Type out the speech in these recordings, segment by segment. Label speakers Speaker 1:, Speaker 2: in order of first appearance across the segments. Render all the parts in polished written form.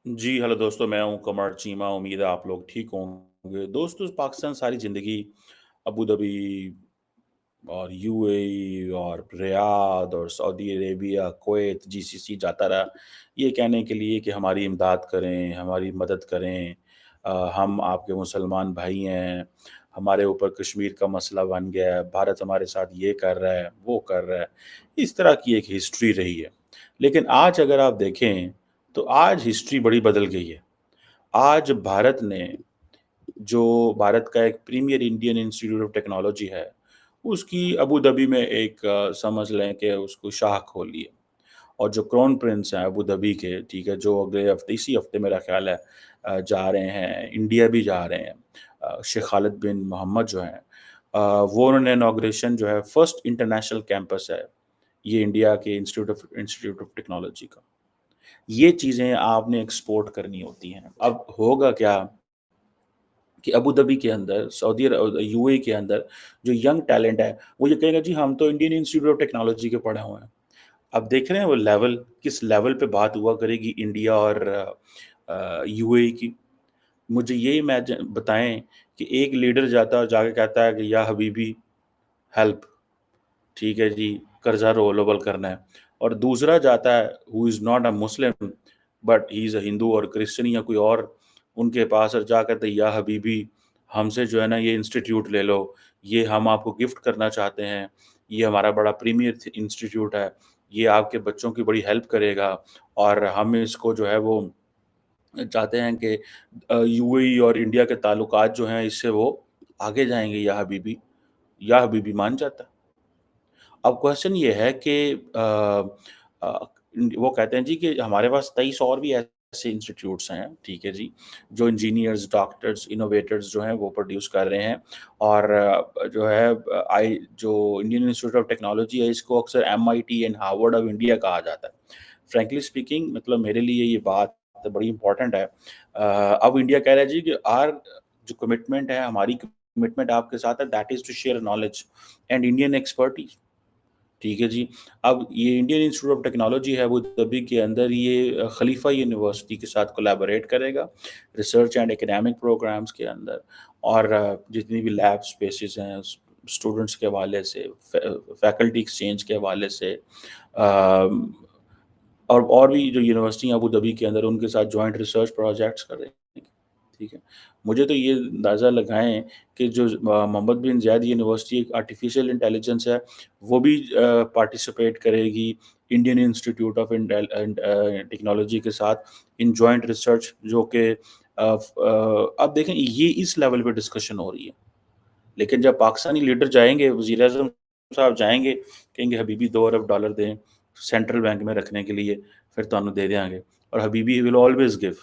Speaker 1: जी, hello दोस्तों, मैं हूँ कमर चीमा, उम्मीद है आप लोग ठीक होंगे। दोस्तों, पाकिस्तान सारी ज़िंदगी अबू धाबी और यूएई और रियाद और सऊदी अरेबिया, कुवैत, जीसीसी जाता रहा, ये कहने के लिए कि हमारी इमदाद करें, हमारी मदद करें। हम आपके मुसलमान भाई हैं, हमारे ऊपर कश्मीर का मसला बन गया है, भारत हमारे साथ ये कर रहा है, वो कर रहा है। इस तरह की एक हिस्ट्री रही है। लेकिन आज अगर आप देखें, तो आज हिस्ट्री बड़ी बदल गई है। आज भारत का एक premier Indian Institute of Technology है, उसकी अबू धाबी में एक समझ लें कि उसको शाख खोली है। और जो क्राउन प्रिंस हैं अबू धाबी के, ठीक है, जो अगले हफ्ते इसी हफ्ते मेरा ख़्याल है जा रहे हैं, इंडिया भी जा रहे हैं। शेख खालिद बिन मोहम्मद जो हैं वो उन्होंने इनॉग्रेशन जो है फर्स्ट इंटरनेशनल कैंपस है, ये इंडिया के इंस्टीट्यूट ऑफ टेक्नोलॉजी का। ये चीज़ें आपने एक्सपोर्ट करनी होती हैं। अब होगा क्या कि अबू धाबी के अंदर, यूएई के अंदर जो यंग टैलेंट है, वो ये कहेगा जी हम तो इंडियन इंस्टीट्यूट ऑफ टेक्नोलॉजी के पढ़े हुए हैं। अब देख रहे हैं वो लेवल, किस लेवल पे बात हुआ करेगी इंडिया और यूएई की। मुझे ये इमेजिन बताएँ कि एक लीडर जाता है और जाके कहता है कि या हबीबी हेल्प, ठीक है जी, कर्ज़ा रोलेबल करना है। और दूसरा जाता है who is not a Muslim but he is a Hindu और क्रिश्चियन या कोई और, उनके पास और जा कहते हैं या हबीबी हमसे जो है ना ये इंस्टीट्यूट ले लो, ये हम आपको गिफ्ट करना चाहते हैं, ये हमारा बड़ा प्रीमियर इंस्टीट्यूट है, ये आपके बच्चों की बड़ी हेल्प करेगा और हम इसको जो है वो चाहते हैं कि यूएई और इंडिया के ताल्लुकात जो हैं इससे वो आगे जाएँगे या हबीबी मान जाता है। अब क्वेश्चन ये है कि अ, वो कहते हैं जी कि हमारे पास 23 और भी ऐसे इंस्टीट्यूट्स हैं, ठीक है जी, जो इंजीनियर्स, डॉक्टर्स, इनोवेटर्स जो हैं वो प्रोड्यूस कर रहे हैं और जो है जो इंडियन इंस्टीट्यूट ऑफ टेक्नोलॉजी है इसको अक्सर MIT and Harvard of India कहा जाता है। फ्रैंकली स्पीकिंग मतलब मेरे लिए ये बात बड़ी इम्पोर्टेंट है। अब इंडिया कह रहा है जी कि जो कमिटमेंट है, हमारी कमिटमेंट आपके साथ है that is to share knowledge and Indian expertise. ठीक है जी। अब ये इंडियन इंस्टीट्यूट ऑफ टेक्नोलॉजी है अबू धाबी के अंदर ये खलीफा यूनिवर्सिटी के साथ कोलैबोरेट करेगा, रिसर्च एंड एकेडमिक प्रोग्राम्स के अंदर और जितनी भी लैब स्पेसेस हैं स्टूडेंट्स के हवाले से, फैकल्टी एक्सचेंज के हवाले से और भी जो यूनिवर्सिटी अबू धाबी के अंदर उनके साथ जॉइंट रिसर्च प्रोजेक्ट्स कर रहे हैं, ठीक है। मुझे तो ये अंदाज़ा लगाएँ कि जो मोहम्मद बिन ज़ायद यूनिवर्सिटी एक आर्टिफ़िशियल इंटेलिजेंस है, वो भी पार्टिसिपेट करेगी इंडियन इंस्टीट्यूट ऑफ टेक्नोलॉजी के साथ इन जॉइंट रिसर्च जो कि अब देखें ये इस लेवल पे डिस्कशन हो रही है। लेकिन जब पाकिस्तानी लीडर जाएँगे, वज़ीर-ए-आज़म साहब जाएँगे, कहेंगे हबीबी 2 अरब डॉलर दें, सेंट्रल बैंक में रखने के लिए, फिर तुहानू दे देंगे और हबीबी विल ऑलवेज़ गिव।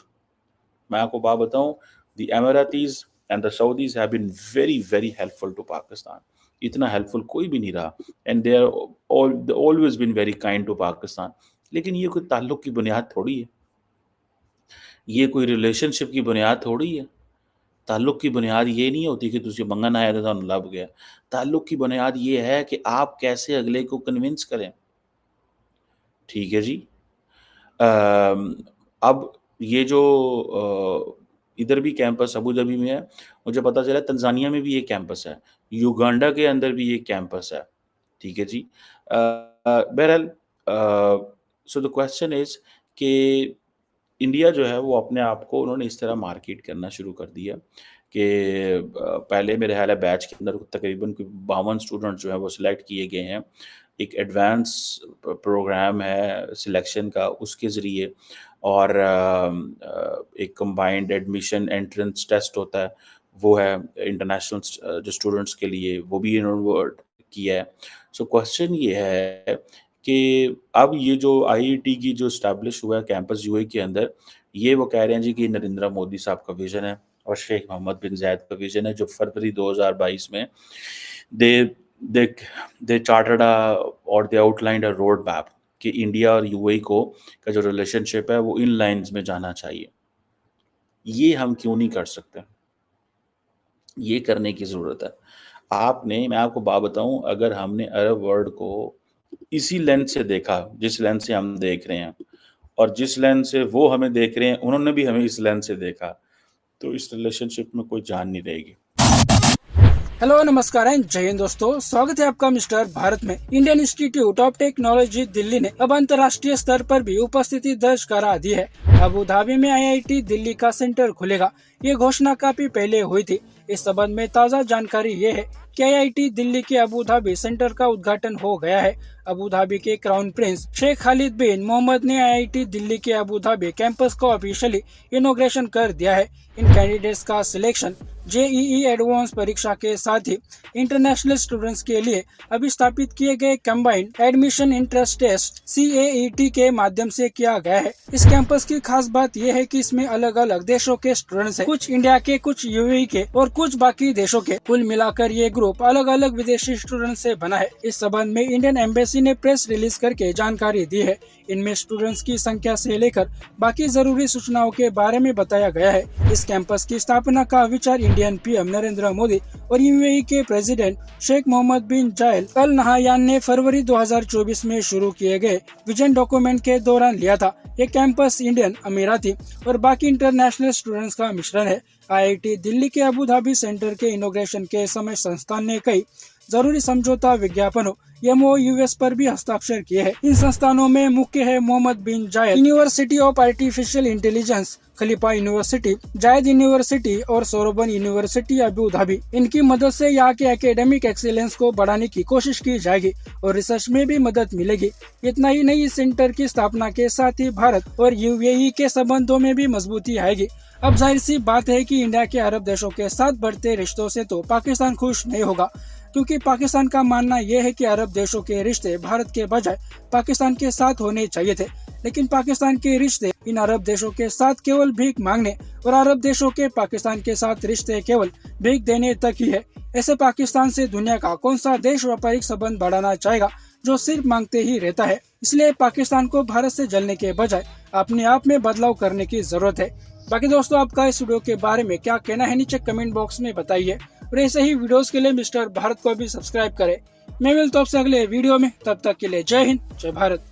Speaker 1: मैं आपको बात बताऊँ, the Emiratis and the Saudis have been very, very helpful to Pakistan. इतना हेल्पफुल कोई भी नहीं रहा and they are always been very kind to Pakistan. लेकिन ये कोई ताल्लुक की बुनियाद थोड़ी है, ये कोई रिलेशनशिप की बुनियाद थोड़ी है। ताल्लुक की बुनियाद ये नहीं होती कि तुझे मंगन आया था तुहानू लभ गया। ताल्लुक की बुनियाद ये है कि आप कैसे अगले को कन्विंस करें, ठीक है जी। अम, अब ये जो इधर भी कैंपस अबू धाबी में है, मुझे पता चला तंज़ानिया में भी एक कैंपस है, युगांडा के अंदर भी एक कैंपस है, ठीक है जी। बहरहाल सो द क्वेश्चन इज़ कि इंडिया जो है वो अपने आप को उन्होंने इस तरह मार्केट करना शुरू कर दिया कि पहले मेरे ख़्याल है बैच के अंदर तकरीबन कोई 52 स्टूडेंट जो हैं वो सिलेक्ट किए गए हैं। एक एडवांस प्रोग्राम है सिलेक्शन का उसके ज़रिए और एक कंबाइंड एडमिशन एंट्रेंस टेस्ट होता है, वो है इंटरनेशनल जो स्टूडेंट्स के लिए वो भी इन्होंने वो किया है। सो क्वेश्चन ये है कि अब ये जो आईआईटी की जो एस्टैब्लिश हुआ है कैंपस यूएई के अंदर, ये वो कह रहे हैं जी कि नरेंद्र मोदी साहब का विज़न है और शेख मोहम्मद बिन ज़ायद का विज़न है जो फरवरी 2022 में दे दे दे चार्टर्ड और दे आउटलाइंड अ रोड मैप कि इंडिया और यूएई को का जो रिलेशनशिप है वो इन लाइन्स में जाना चाहिए। ये हम क्यों नहीं कर सकते? ये करने की ज़रूरत है। मैं आपको बात बताऊँ अगर हमने अरब वर्ल्ड को इसी लेंस से देखा, जिस लेंस से हम देख रहे हैं, और जिस लेंस से वो हमें देख रहे हैं, उन्होंने भी हमें इस लेंस से देखा, तो इस रिलेशनशिप में कोई जान नहीं रहेगी।
Speaker 2: हेलो नमस्कार एंड जय हिंद दोस्तों, स्वागत है आपका मिस्टर भारत में। Indian Institute of technology Delhi ने अब अंतर्राष्ट्रीय स्तर पर भी उपस्थिति दर्ज करा दी है। अबू धाबी में IIT दिल्ली का सेंटर खुलेगा, ये घोषणा काफी पहले हुई थी। इस संबंध में ताज़ा जानकारी ये है कि IIT दिल्ली के अबू धाबी सेंटर का उद्घाटन हो गया है। अबू धाबी के क्राउन प्रिंस शेख खालिद बिन मोहम्मद ने IIT दिल्ली के अबू धाबी कैंपस को ऑफिशियली इनॉग्रेशन कर दिया है। इन कैंडिडेट्स का सिलेक्शन JEE एडवांस परीक्षा के साथ ही इंटरनेशनल स्टूडेंट्स के लिए अभी स्थापित किए गए combined admission entrance test CAET के माध्यम से किया गया है। इस कैंपस की खास बात यह है कि इसमें अलग अलग देशों के स्टूडेंट्स हैं, कुछ इंडिया के, कुछ UAE के और कुछ बाकी देशों के। कुल मिलाकर ये ग्रुप अलग अलग विदेशी स्टूडेंट से बना है। इस संबंध में इंडियन एम्बेसी ने प्रेस रिलीज करके जानकारी दी है। इनमें स्टूडेंट्स की संख्या से लेकर बाकी जरूरी सूचनाओं के बारे में बताया गया है। इस कैंपस की स्थापना का विचार इंडियन PM नरेंद्र मोदी और UAE के प्रेसिडेंट शेख मोहम्मद बिन जायल अल नहायान ने फरवरी 2024 में शुरू किए गए विजन डॉक्यूमेंट के दौरान लिया था। ये कैंपस इंडियन, अमीराती और बाकी इंटरनेशनल स्टूडेंट्स का मिश्रण है। IIT दिल्ली के अबू धाबी सेंटर के इनॉग्रेशन के समय संस्थान ने कई जरूरी समझौता विज्ञापनों MOUs पर भी हस्ताक्षर किए हैं। इन संस्थानों में मुख्य है मोहम्मद बिन जायद university of artificial intelligence, Khalifa university, जायद यूनिवर्सिटी और सोरबन यूनिवर्सिटी अबू धाबी। इनकी मदद से यहाँ के एकेडमिक एक्सीलेंस को बढ़ाने की कोशिश की जाएगी और रिसर्च में भी मदद मिलेगी। इतना ही नहीं, इस सेंटर की स्थापना के साथ ही भारत और UAE के संबंधों में भी मजबूती आएगी। अब जाहिर सी बात है कि इंडिया के अरब देशों के साथ बढ़ते रिश्तों से तो पाकिस्तान खुश नहीं होगा, क्योंकि पाकिस्तान का मानना यह है कि अरब देशों के रिश्ते भारत के बजाय पाकिस्तान के साथ होने चाहिए थे। लेकिन पाकिस्तान के रिश्ते इन अरब देशों के साथ केवल भीख मांगने और अरब देशों के पाकिस्तान के साथ रिश्ते केवल भीख देने तक ही है। ऐसे पाकिस्तान से दुनिया का कौन सा देश व्यापारिक संबंध बढ़ाना चाहेगा जो सिर्फ मांगते ही रहता है। इसलिए पाकिस्तान को भारत से जलने के बजाय अपने आप में बदलाव करने की जरूरत है। बाकी दोस्तों, आपका इस वीडियो के बारे में क्या कहना है, नीचे कमेंट बॉक्स में बताइए और ऐसे ही वीडियोस के लिए मिस्टर भारत को भी सब्सक्राइब करें। मैं मिलता हूं आपसे अगले वीडियो में, तब तक के लिए जय हिंद, जय भारत।